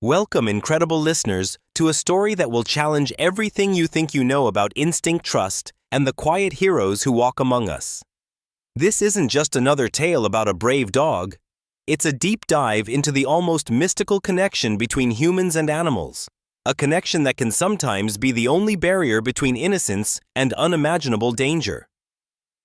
Welcome, incredible listeners, to a story that will challenge everything you think you know about instinct, trust, and the quiet heroes who walk among us. This isn't just another tale about a brave dog. It's a deep dive into the almost mystical connection between humans and animals, a connection that can sometimes be the only barrier between innocence and unimaginable danger.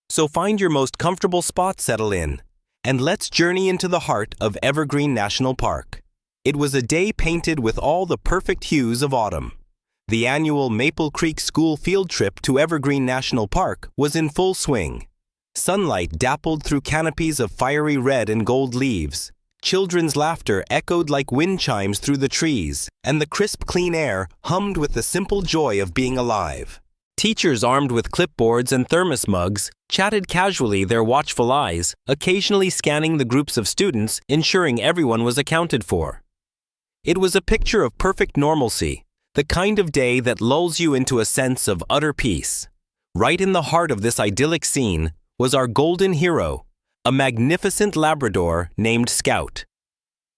So find your most comfortable spot, settle in, and let's journey into the heart of Evergreen National Park. It was a day painted with all the perfect hues of autumn. The annual Maple Creek School field trip to Evergreen National Park was in full swing. Sunlight dappled through canopies of fiery red and gold leaves. Children's laughter echoed like wind chimes through the trees, and the crisp, clean air hummed with the simple joy of being alive. Teachers armed with clipboards and thermos mugs chatted casually, their watchful eyes occasionally scanning the groups of students, ensuring everyone was accounted for. It was a picture of perfect normalcy, the kind of day that lulls you into a sense of utter peace. Right in the heart of this idyllic scene was our golden hero, a magnificent Labrador named Scout.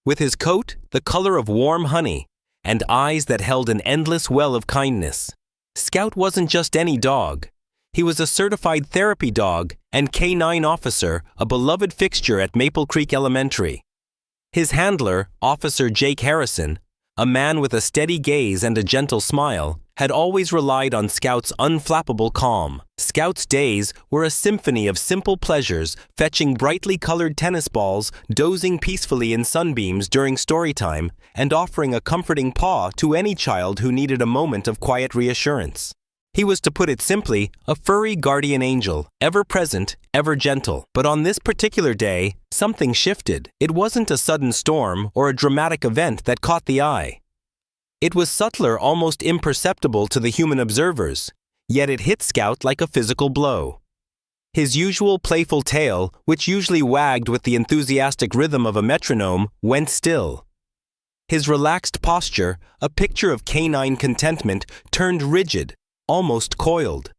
With his coat the color of warm honey and eyes that held an endless well of kindness, Scout wasn't just any dog. He was a certified therapy dog and canine officer, a beloved fixture at Maple Creek Elementary. His handler, Officer Jake Harrison, a man with a steady gaze and a gentle smile, had always relied on Scout's unflappable calm. Scout's days were a symphony of simple pleasures, fetching brightly colored tennis balls, dozing peacefully in sunbeams during story time, and offering a comforting paw to any child who needed a moment of quiet reassurance. He was, to put it simply, a furry guardian angel, ever present, ever gentle. But on this particular day, something shifted. It wasn't a sudden storm or a dramatic event that caught the eye. It was subtler, almost imperceptible to the human observers, yet it hit Scout like a physical blow. His usual playful tail, which usually wagged with the enthusiastic rhythm of a metronome, went still. His relaxed posture, a picture of canine contentment, turned rigid, almost coiled.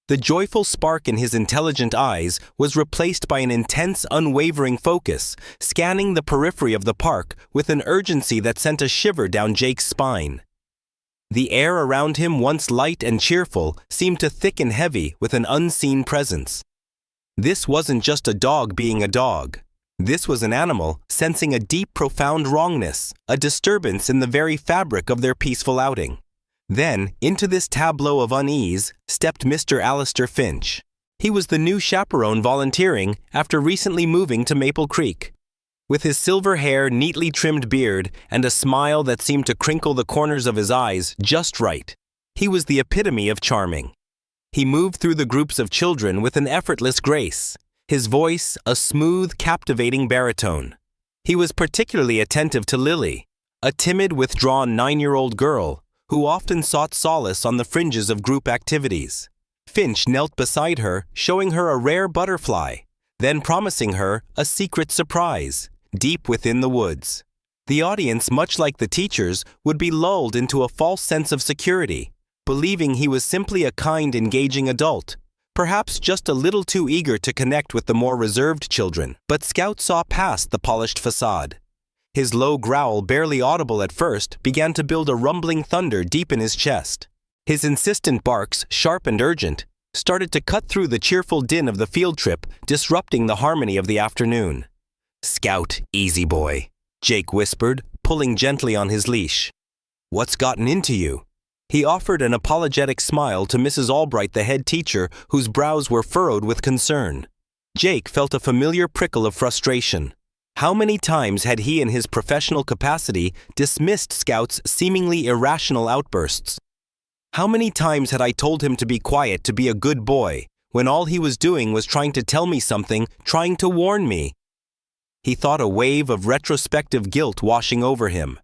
The joyful spark in his intelligent eyes was replaced by an intense, unwavering focus, scanning the periphery of the park with an urgency that sent a shiver down Jake's spine. The air around him, once light and cheerful, seemed to thicken heavy with an unseen presence. This wasn't just a dog being a dog. This was an animal sensing a deep, profound wrongness, a disturbance in the very fabric of their peaceful outing. Then, into this tableau of unease, stepped Mr. Alistair Finch. He was the new chaperone volunteering after recently moving to Maple Creek. With his silver hair, neatly trimmed beard, and a smile that seemed to crinkle the corners of his eyes just right, he was the epitome of charming. He moved through the groups of children with an effortless grace, his voice a smooth, captivating baritone. He was particularly attentive to Lily, a timid, withdrawn 9-year-old girl who often sought solace on the fringes of group activities. Finch knelt beside her, showing her a rare butterfly, then promising her a secret surprise, deep within the woods. The audience, much like the teachers, would be lulled into a false sense of security, believing he was simply a kind, engaging adult, perhaps just a little too eager to connect with the more reserved children. But Scout saw past the polished facade. His low growl, barely audible at first, began to build a rumbling thunder deep in his chest. His insistent barks, sharp and urgent, started to cut through the cheerful din of the field trip, disrupting the harmony of the afternoon. "Scout, easy boy," Jake whispered, pulling gently on his leash. "What's gotten into you?" He offered an apologetic smile to Mrs. Albright, the head teacher, whose brows were furrowed with concern. Jake felt a familiar prickle of frustration. How many times had he, in his professional capacity, dismissed Scout's seemingly irrational outbursts? How many times had I told him to be quiet, to be a good boy, when all he was doing was trying to tell me something, trying to warn me? He thought, a wave of retrospective guilt washing over him.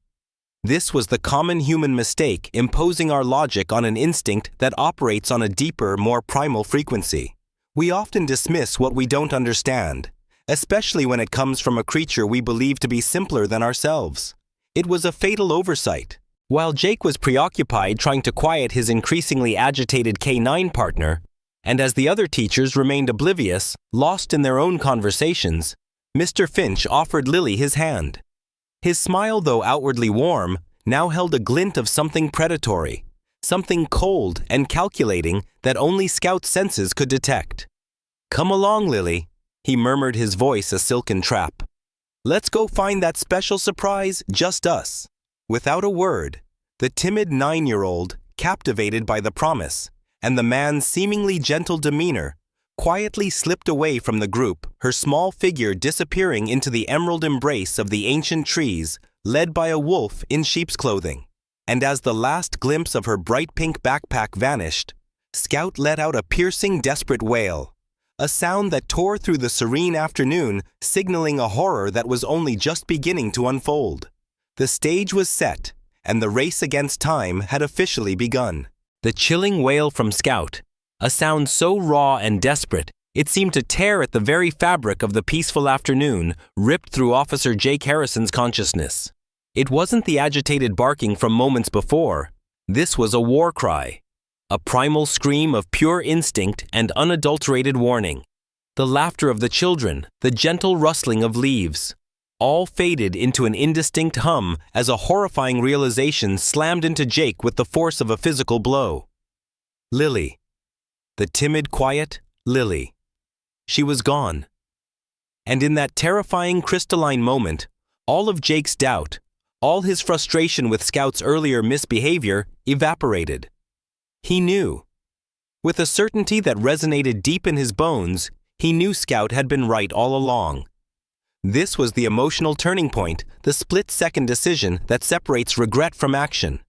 This was the common human mistake, imposing our logic on an instinct that operates on a deeper, more primal frequency. We often dismiss what we don't understand, especially when it comes from a creature we believe to be simpler than ourselves. It was a fatal oversight. While Jake was preoccupied trying to quiet his increasingly agitated K9 partner, and as the other teachers remained oblivious, lost in their own conversations, Mr. Finch offered Lily his hand. His smile, though outwardly warm, now held a glint of something predatory, something cold and calculating that only Scout's senses could detect. "Come along, Lily," he murmured, his voice a silken trap. "Let's go find that special surprise, just us." Without a word, the timid 9-year-old, captivated by the promise, and the man's seemingly gentle demeanor, quietly slipped away from the group, her small figure disappearing into the emerald embrace of the ancient trees, led by a wolf in sheep's clothing. And as the last glimpse of her bright pink backpack vanished, Scout let out a piercing, desperate wail, a sound that tore through the serene afternoon, signaling a horror that was only just beginning to unfold. The stage was set, and the race against time had officially begun. The chilling wail from Scout, a sound so raw and desperate, it seemed to tear at the very fabric of the peaceful afternoon, ripped through Officer Jake Harrison's consciousness. It wasn't the agitated barking from moments before. This was a war cry, a primal scream of pure instinct and unadulterated warning. The laughter of the children, the gentle rustling of leaves, all faded into an indistinct hum as a horrifying realization slammed into Jake with the force of a physical blow. Lily. The timid, quiet Lily. She was gone. And in that terrifying crystalline moment, all of Jake's doubt, all his frustration with Scout's earlier misbehavior, evaporated. He knew. With a certainty that resonated deep in his bones, he knew Scout had been right all along. This was the emotional turning point, the split-second decision that separates regret from action.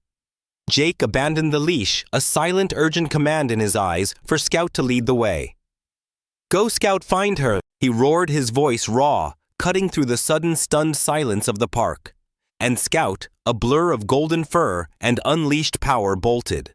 Jake abandoned the leash, a silent, urgent command in his eyes, for Scout to lead the way. "Go, Scout, find her," he roared, his voice raw, cutting through the sudden, stunned silence of the park. And Scout, a blur of golden fur and unleashed power, bolted.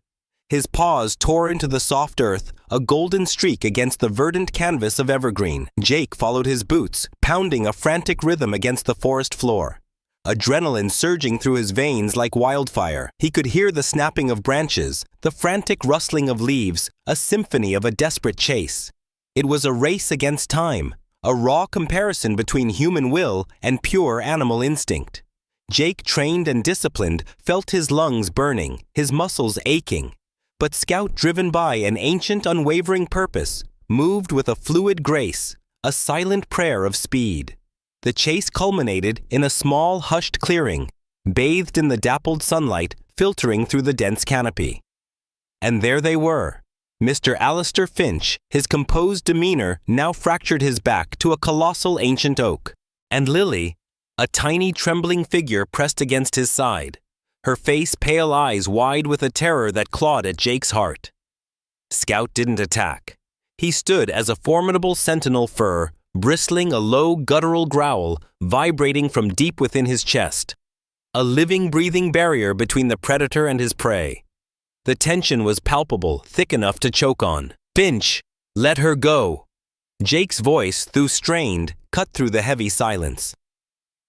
His paws tore into the soft earth, a golden streak against the verdant canvas of evergreen. Jake followed his boots, pounding a frantic rhythm against the forest floor. Adrenaline surging through his veins like wildfire. He could hear the snapping of branches, the frantic rustling of leaves, a symphony of a desperate chase. It was a race against time, a raw comparison between human will and pure animal instinct. Jake, trained and disciplined, felt his lungs burning, his muscles aching. But Scout, driven by an ancient, unwavering purpose, moved with a fluid grace, a silent prayer of speed. The chase culminated in a small, hushed clearing, bathed in the dappled sunlight filtering through the dense canopy. And there they were. Mr. Alistair Finch, his composed demeanor now fractured his back to a colossal ancient oak. And Lily, a tiny, trembling figure pressed against his side, her face, pale eyes wide with a terror that clawed at Jake's heart. Scout didn't attack. He stood as a formidable sentinel fur, bristling, a low, guttural growl vibrating from deep within his chest. A living, breathing barrier between the predator and his prey. The tension was palpable, thick enough to choke on. "Finch, let her go!" Jake's voice, though strained, cut through the heavy silence.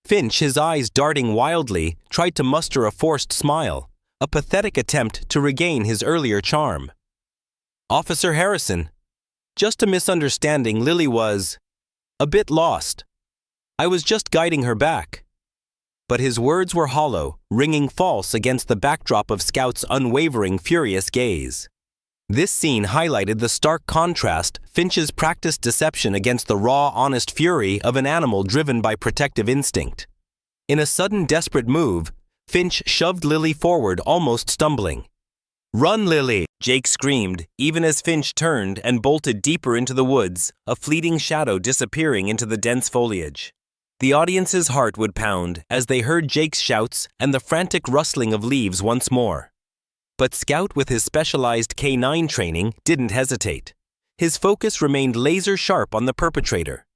Finch, his eyes darting wildly, tried to muster a forced smile, a pathetic attempt to regain his earlier charm. "Officer Harrison, just a misunderstanding. Lily was a bit lost. I was just guiding her back." But his words were hollow, ringing false against the backdrop of Scout's unwavering, furious gaze. This scene highlighted the stark contrast, Finch's practiced deception against the raw, honest fury of an animal driven by protective instinct. In a sudden, desperate move, Finch shoved Lily forward, almost stumbling. "Run, Lily!" Jake screamed, even as Finch turned and bolted deeper into the woods, a fleeting shadow disappearing into the dense foliage. The audience's heart would pound as they heard Jake's shouts and the frantic rustling of leaves once more. But Scout, with his specialized canine training, didn't hesitate. His focus remained laser-sharp on the perpetrator.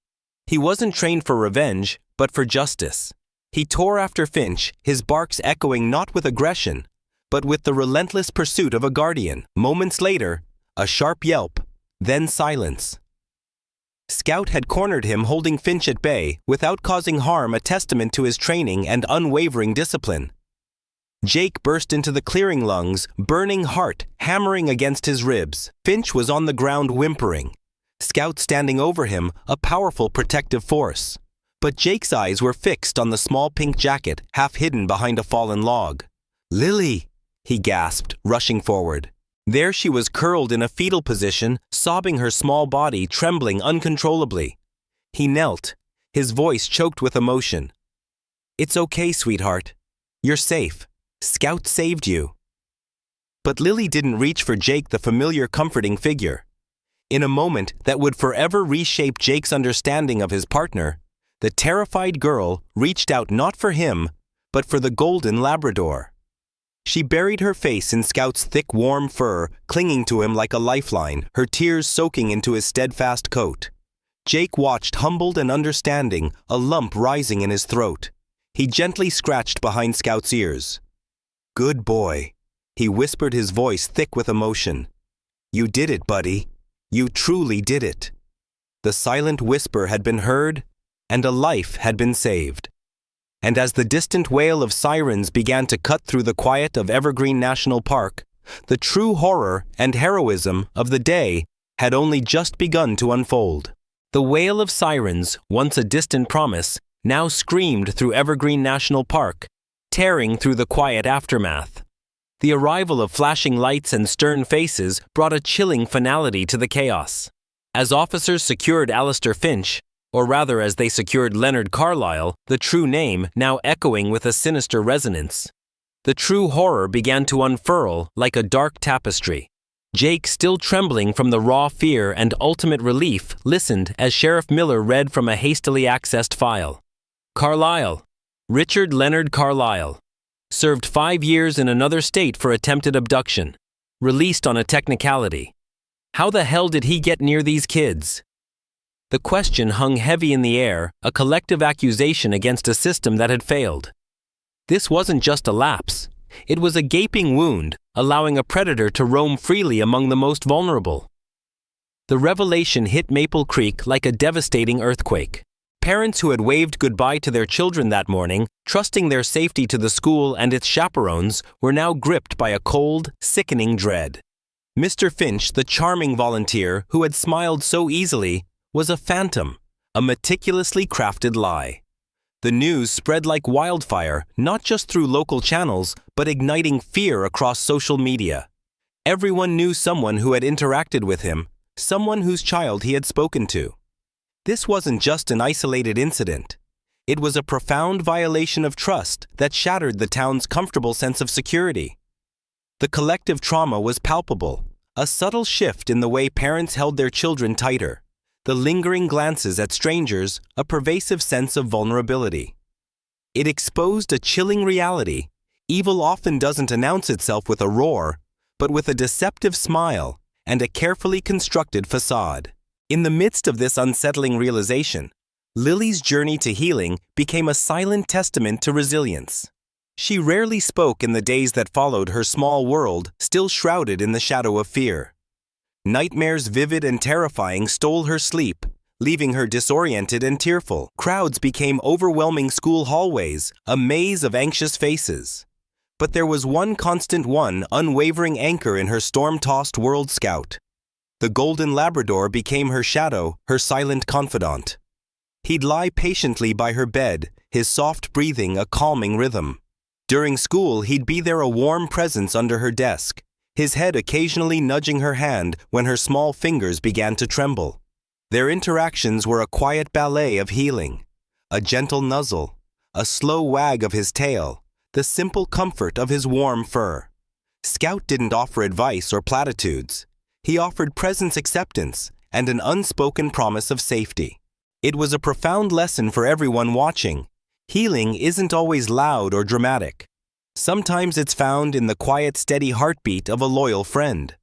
He wasn't trained for revenge, but for justice. He tore after Finch, his barks echoing not with aggression, but with the relentless pursuit of a guardian. Moments later, a sharp yelp, then silence. Scout had cornered him, holding Finch at bay without causing harm, a testament to his training and unwavering discipline. Jake burst into the clearing, lungs, burning, heart hammering against his ribs. Finch was on the ground whimpering. Scout standing over him, a powerful protective force. But Jake's eyes were fixed on the small pink jacket half hidden behind a fallen log. "Lily!" he gasped, rushing forward. There she was, curled in a fetal position, sobbing, her small body trembling uncontrollably. He knelt, his voice choked with emotion. "It's okay, sweetheart. You're safe. Scout saved you." But Lily didn't reach for Jake, the familiar comforting figure. In a moment that would forever reshape Jake's understanding of his partner, the terrified girl reached out not for him, but for the golden Labrador. She buried her face in Scout's thick, warm fur, clinging to him like a lifeline, her tears soaking into his steadfast coat. Jake watched, humbled and understanding, a lump rising in his throat. He gently scratched behind Scout's ears. "Good boy," he whispered, his voice thick with emotion. "You did it, buddy. You truly did it." The silent whisper had been heard, and a life had been saved. And as the distant wail of sirens began to cut through the quiet of Evergreen National Park, the true horror and heroism of the day had only just begun to unfold. The wail of sirens, once a distant promise, now screamed through Evergreen National Park, tearing through the quiet aftermath. The arrival of flashing lights and stern faces brought a chilling finality to the chaos. As officers secured Alistair Finch, or rather as they secured Leonard Carlyle, the true name now echoing with a sinister resonance, the true horror began to unfurl like a dark tapestry. Jake, still trembling from the raw fear and ultimate relief, listened as Sheriff Miller read from a hastily accessed file. "Carlyle, Richard Leonard Carlyle, served 5 years in another state for attempted abduction, released on a technicality. How the hell did he get near these kids?" The question hung heavy in the air, a collective accusation against a system that had failed. This wasn't just a lapse. It was a gaping wound, allowing a predator to roam freely among the most vulnerable. The revelation hit Maple Creek like a devastating earthquake. Parents who had waved goodbye to their children that morning, trusting their safety to the school and its chaperones, were now gripped by a cold, sickening dread. Mr. Finch, the charming volunteer who had smiled so easily, was a phantom, a meticulously crafted lie. The news spread like wildfire, not just through local channels, but igniting fear across social media. Everyone knew someone who had interacted with him, someone whose child he had spoken to. This wasn't just an isolated incident. It was a profound violation of trust that shattered the town's comfortable sense of security. The collective trauma was palpable, a subtle shift in the way parents held their children tighter, the lingering glances at strangers, a pervasive sense of vulnerability. It exposed a chilling reality. Evil often doesn't announce itself with a roar, but with a deceptive smile and a carefully constructed facade. In the midst of this unsettling realization, Lily's journey to healing became a silent testament to resilience. She rarely spoke in the days that followed, her small world still shrouded in the shadow of fear. Nightmares vivid and terrifying stole her sleep, leaving her disoriented and tearful. Crowds became overwhelming school hallways, a maze of anxious faces. But there was one constant, one unwavering anchor in her storm-tossed world, Scout. The golden Labrador became her shadow, her silent confidant. He'd lie patiently by her bed, his soft breathing a calming rhythm. During school, he'd be there, a warm presence under her desk, his head occasionally nudging her hand when her small fingers began to tremble. Their interactions were a quiet ballet of healing, a gentle nuzzle, a slow wag of his tail, the simple comfort of his warm fur. Scout didn't offer advice or platitudes. He offered presence, acceptance, and an unspoken promise of safety. It was a profound lesson for everyone watching. Healing isn't always loud or dramatic. Sometimes it's found in the quiet, steady heartbeat of a loyal friend.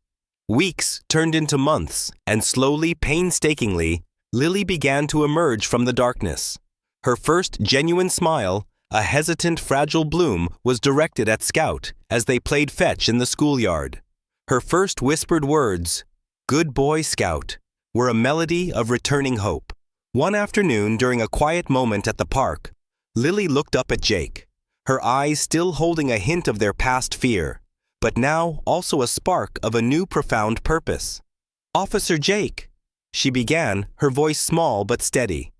Weeks turned into months, and slowly, painstakingly, Lily began to emerge from the darkness. Her first genuine smile, a hesitant, fragile bloom, was directed at Scout as they played fetch in the schoolyard. Her first whispered words, "Good boy, Scout," were a melody of returning hope. One afternoon, during a quiet moment at the park, Lily looked up at Jake, her eyes still holding a hint of their past fear, but now also a spark of a new profound purpose. "Officer Jake," she began, her voice small but steady.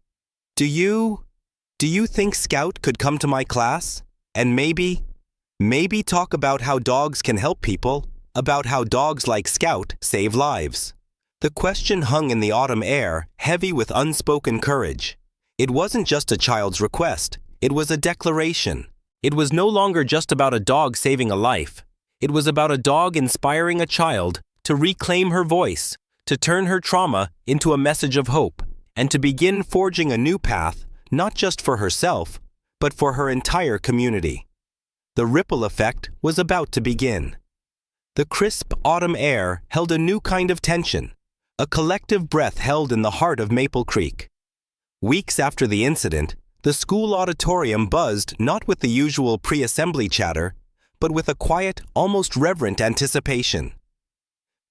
"Do you Do you think Scout could come to my class? And maybe talk about how dogs can help people, about how dogs like Scout save lives. The question hung in the autumn air, heavy with unspoken courage. It wasn't just a child's request, it was a declaration. It was no longer just about a dog saving a life. It was about a dog inspiring a child to reclaim her voice, to turn her trauma into a message of hope, and to begin forging a new path, not just for herself, but for her entire community. The ripple effect was about to begin. The crisp autumn air held a new kind of tension, a collective breath held in the heart of Maple Creek. Weeks after the incident, the school auditorium buzzed not with the usual pre-assembly chatter, but with a quiet, almost reverent anticipation.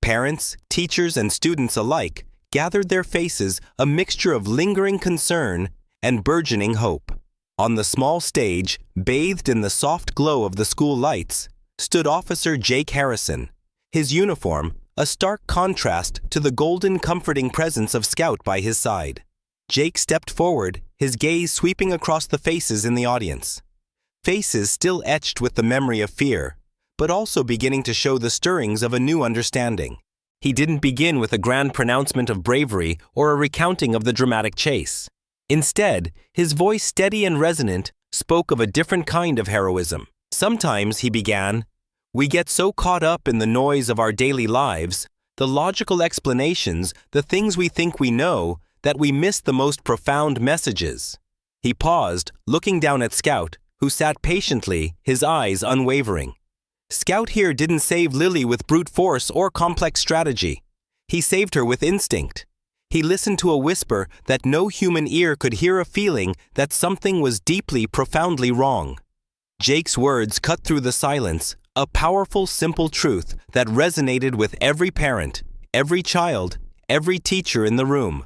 Parents, teachers, and students alike gathered their faces a mixture of lingering concern and burgeoning hope. On the small stage, bathed in the soft glow of the school lights, stood Officer Jake Harrison, his uniform a stark contrast to the golden, comforting presence of Scout by his side. Jake stepped forward, his gaze sweeping across the faces in the audience. Faces still etched with the memory of fear, but also beginning to show the stirrings of a new understanding. He didn't begin with a grand pronouncement of bravery or a recounting of the dramatic chase. Instead, his voice steady and resonant spoke of a different kind of heroism. Sometimes, he began, we get so caught up in the noise of our daily lives, the logical explanations, the things we think we know, that we miss the most profound messages. He paused, looking down at Scout, who sat patiently, his eyes unwavering. Scout here didn't save Lily with brute force or complex strategy. He saved her with instinct. He listened to a whisper that no human ear could hear, a feeling that something was deeply, profoundly wrong. Jake's words cut through the silence, a powerful, simple truth that resonated with every parent, every child, every teacher in the room.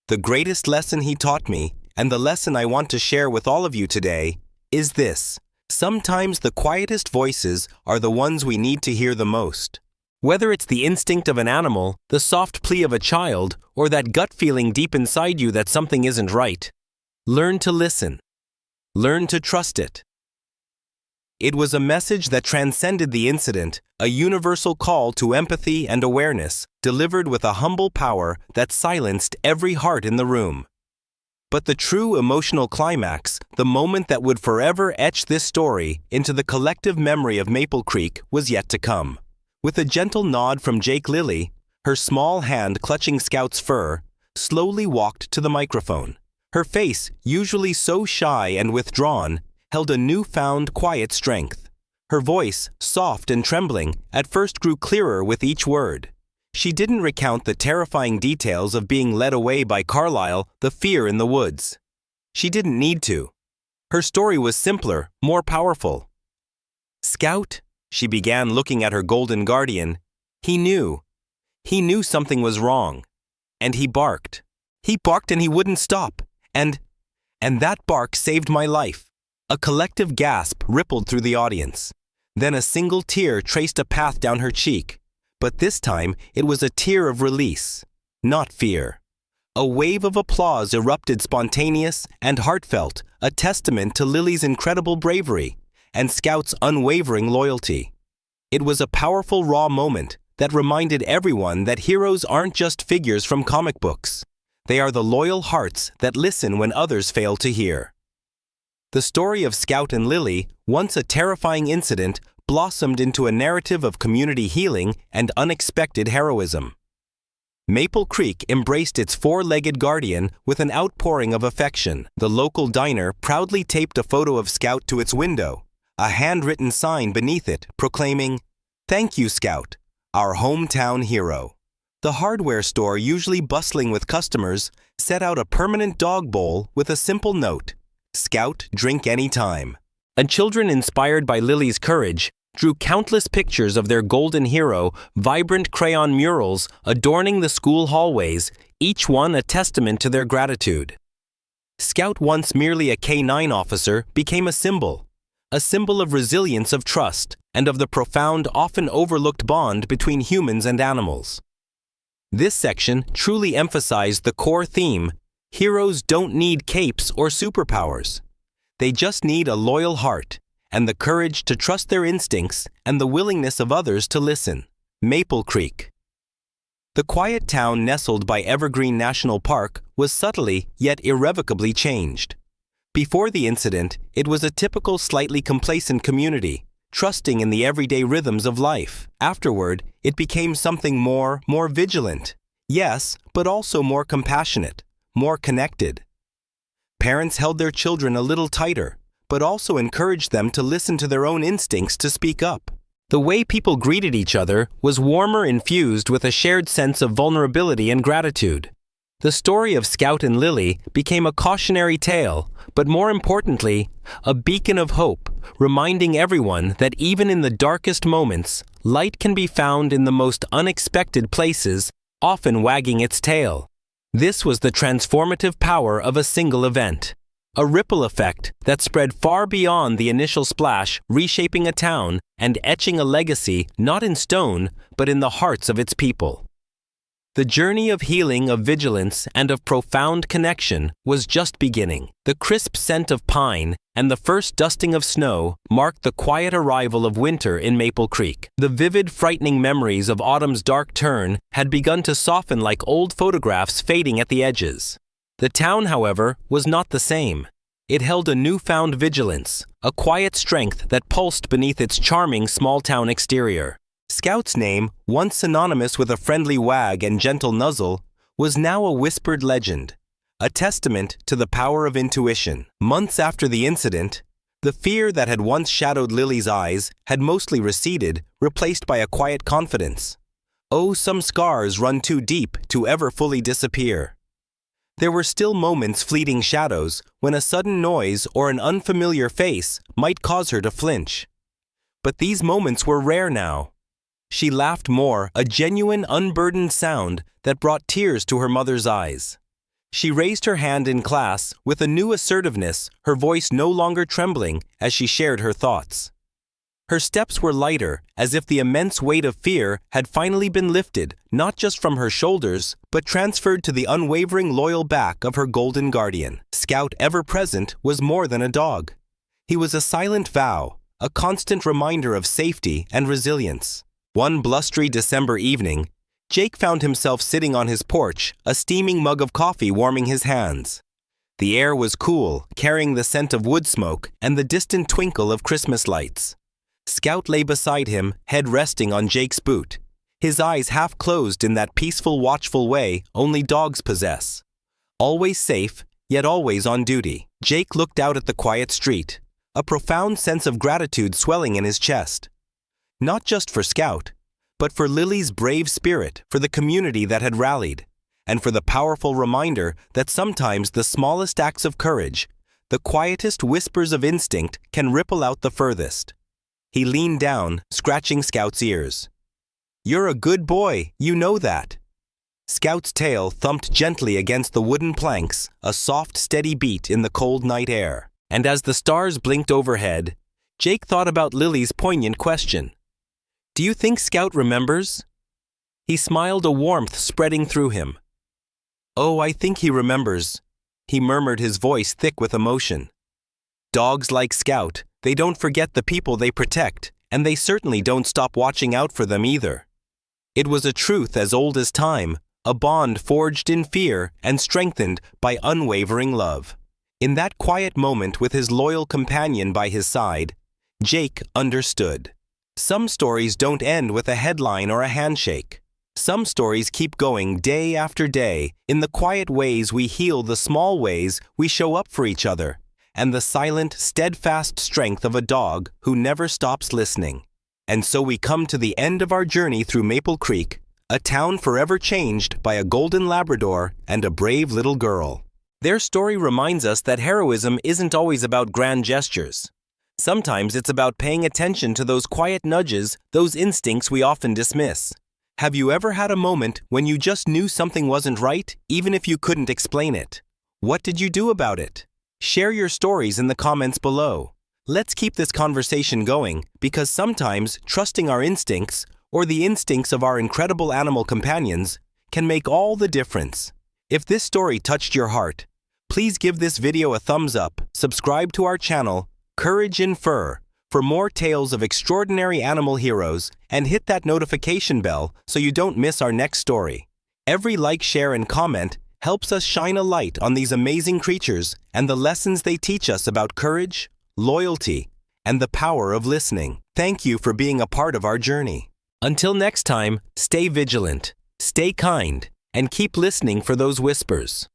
The greatest lesson he taught me, and the lesson I want to share with all of you today, is this. Sometimes the quietest voices are the ones we need to hear the most. Whether it's the instinct of an animal, the soft plea of a child, or that gut feeling deep inside you that something isn't right, learn to listen. Learn to trust it. It was a message that transcended the incident, a universal call to empathy and awareness, delivered with a humble power that silenced every heart in the room. But the true emotional climax, the moment that would forever etch this story into the collective memory of Maple Creek, was yet to come. With a gentle nod from Jake, Lily, her small hand clutching Scout's fur, slowly walked to the microphone. Her face, usually so shy and withdrawn, held a newfound quiet strength. Her voice, soft and trembling, at first grew clearer with each word. She didn't recount the terrifying details of being led away by Carlisle, the fear in the woods. She didn't need to. Her story was simpler, more powerful. Scout, she began, looking at her golden guardian. He knew something was wrong. And he barked. He barked and he wouldn't stop. And that bark saved my life. A collective gasp rippled through the audience. Then a single tear traced a path down her cheek. But this time, it was a tear of release, not fear. A wave of applause erupted, spontaneous and heartfelt, a testament to Lily's incredible bravery and Scout's unwavering loyalty. It was a powerful, raw moment that reminded everyone that heroes aren't just figures from comic books. They are the loyal hearts that listen when others fail to hear. The story of Scout and Lily, once a terrifying incident, blossomed into a narrative of community healing and unexpected heroism. Maple Creek embraced its four-legged guardian with an outpouring of affection. The local diner proudly taped a photo of Scout to its window, a handwritten sign beneath it proclaiming, "Thank you, Scout, our hometown hero." The hardware store, usually bustling with customers, set out a permanent dog bowl with a simple note, "Scout, drink anytime." And children inspired by Lily's courage drew countless pictures of their golden hero, vibrant crayon murals adorning the school hallways, each one a testament to their gratitude. Scout, once merely a canine officer, became a symbol of resilience, of trust, and of the profound, often overlooked bond between humans and animals. This section truly emphasized the core theme: heroes don't need capes or superpowers. They just need a loyal heart, and the courage to trust their instincts and the willingness of others to listen. Maple Creek. The quiet town nestled by Evergreen National Park was subtly yet irrevocably changed. Before the incident, it was a typical slightly complacent community, trusting in the everyday rhythms of life. Afterward, it became something more vigilant. Yes, but also more compassionate, more connected. Parents held their children a little tighter, but also encouraged them to listen to their own instincts to speak up. The way people greeted each other was warmer, infused with a shared sense of vulnerability and gratitude. The story of Scout and Lily became a cautionary tale, but more importantly, a beacon of hope, reminding everyone that even in the darkest moments, light can be found in the most unexpected places, often wagging its tail. This was the transformative power of a single event. A ripple effect that spread far beyond the initial splash, reshaping a town and etching a legacy not in stone, but in the hearts of its people. The journey of healing, of vigilance, and of profound connection was just beginning. The crisp scent of pine and the first dusting of snow marked the quiet arrival of winter in Maple Creek. The vivid, frightening memories of autumn's dark turn had begun to soften like old photographs fading at the edges. The town, however, was not the same. It held a newfound vigilance, a quiet strength that pulsed beneath its charming small-town exterior. Scout's name, once synonymous with a friendly wag and gentle nuzzle, was now a whispered legend, a testament to the power of intuition. Months after the incident, the fear that had once shadowed Lily's eyes had mostly receded, replaced by a quiet confidence. Oh, some scars run too deep to ever fully disappear. There were still moments, fleeting shadows, when a sudden noise or an unfamiliar face might cause her to flinch. But these moments were rare now. She laughed more, a genuine, unburdened sound that brought tears to her mother's eyes. She raised her hand in class with a new assertiveness, her voice no longer trembling as she shared her thoughts. Her steps were lighter, as if the immense weight of fear had finally been lifted, not just from her shoulders, but transferred to the unwavering, loyal back of her golden guardian. Scout, ever present, was more than a dog. He was a silent vow, a constant reminder of safety and resilience. One blustery December evening, Jake found himself sitting on his porch, a steaming mug of coffee warming his hands. The air was cool, carrying the scent of wood smoke and the distant twinkle of Christmas lights. Scout lay beside him, head resting on Jake's boot, his eyes half closed in that peaceful, watchful way only dogs possess. Always safe, yet always on duty. Jake looked out at the quiet street, a profound sense of gratitude swelling in his chest. Not just for Scout, but for Lily's brave spirit, for the community that had rallied, and for the powerful reminder that sometimes the smallest acts of courage, the quietest whispers of instinct, can ripple out the furthest. He leaned down, scratching Scout's ears. "You're a good boy, you know that." Scout's tail thumped gently against the wooden planks, a soft, steady beat in the cold night air. And as the stars blinked overhead, Jake thought about Lily's poignant question. "Do you think Scout remembers?" He smiled, a warmth spreading through him. "Oh, I think he remembers," he murmured, his voice thick with emotion. "Dogs like Scout, they don't forget the people they protect, and they certainly don't stop watching out for them either." It was a truth as old as time, a bond forged in fear and strengthened by unwavering love. In that quiet moment with his loyal companion by his side, Jake understood. Some stories don't end with a headline or a handshake. Some stories keep going day after day, in the quiet ways we heal, the small ways we show up for each other, and the silent, steadfast strength of a dog who never stops listening. And so we come to the end of our journey through Maple Creek, a town forever changed by a golden Labrador and a brave little girl. Their story reminds us that heroism isn't always about grand gestures. Sometimes it's about paying attention to those quiet nudges, those instincts we often dismiss. Have you ever had a moment when you just knew something wasn't right, even if you couldn't explain it? What did you do about it? Share your stories in the comments below. Let's keep this conversation going, because sometimes trusting our instincts, or the instincts of our incredible animal companions, can make all the difference. If this story touched your heart, Please give this video a thumbs up, subscribe to our channel, Courage in Fur, for more tales of extraordinary animal heroes, and hit that notification bell so you don't miss our next story. Every like, share, and comment helps us shine a light on these amazing creatures and the lessons they teach us about courage, loyalty, and the power of listening. Thank you for being a part of our journey. Until next time, stay vigilant, stay kind, and keep listening for those whispers.